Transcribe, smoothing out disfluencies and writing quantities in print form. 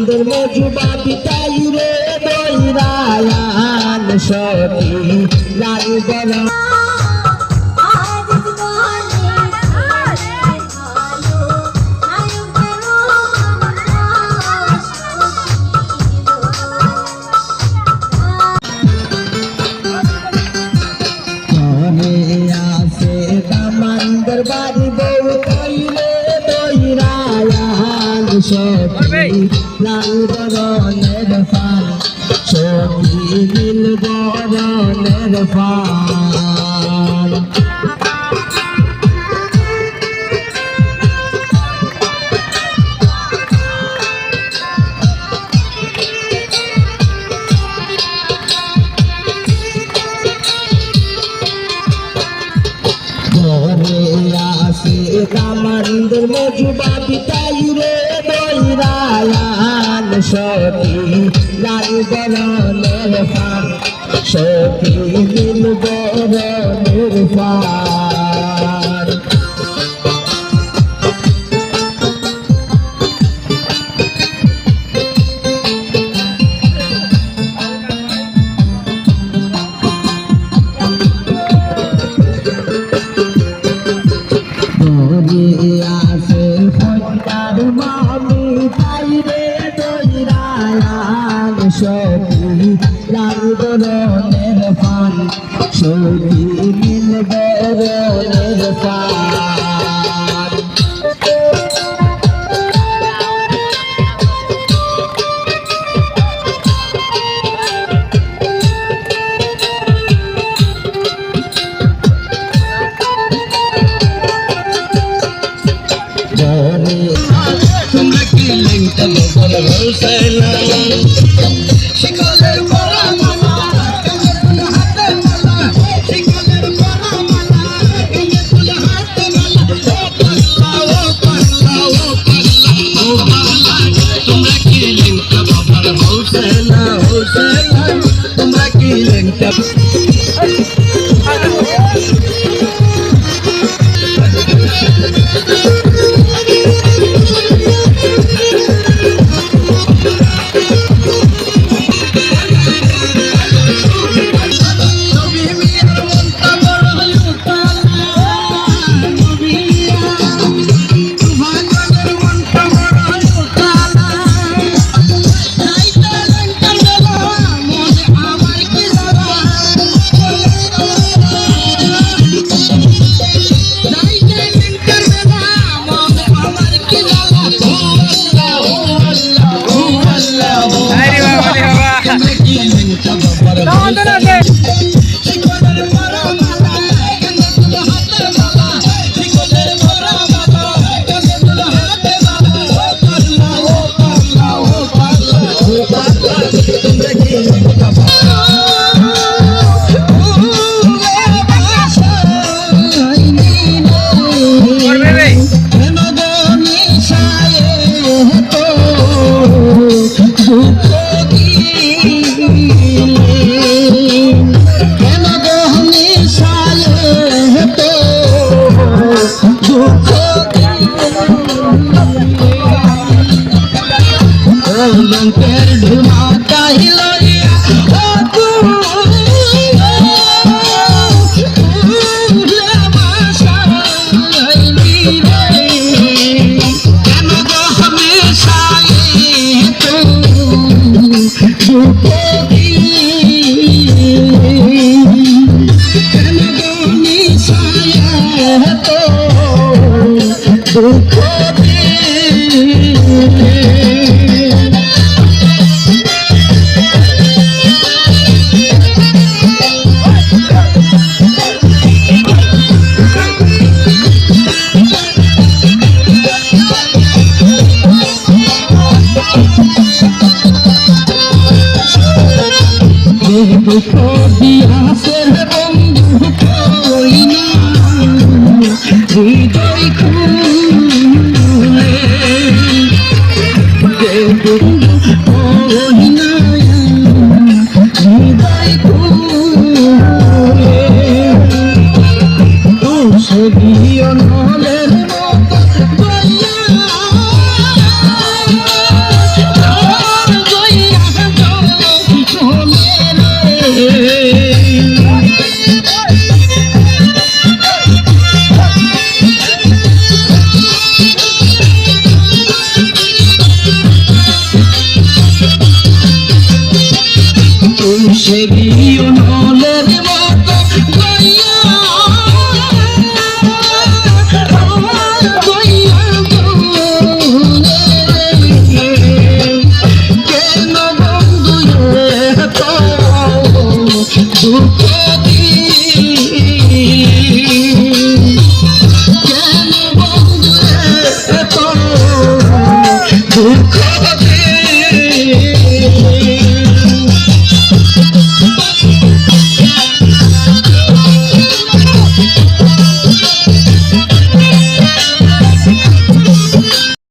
কামানদের মজুবা বিতাই রে দইরায়ান সতী লাল বলা বাড়ি বউ কইলে দইরায়ান সতী লাল বরণের ফান সতী নীল বরণের ফান কামানদের মজুবা বিতাই রে দইরায়ান সতী লাল বরণের ফান সতী নীল বরণের ফান সতী লাল বরণের ফান সতী নীল বরণের ফান তোমরা কি লেংটা বল হোসেনা শিকলের পরা মালা কানের হাতে মালা শিকলের পরা মালা কানের হাতে মালা ও পাগলা ও পাগলা ও পাগলা তোমরা কি লেংটা বাবার হোসেনা হোসেনা তোমরা কি লেংটা সেদিও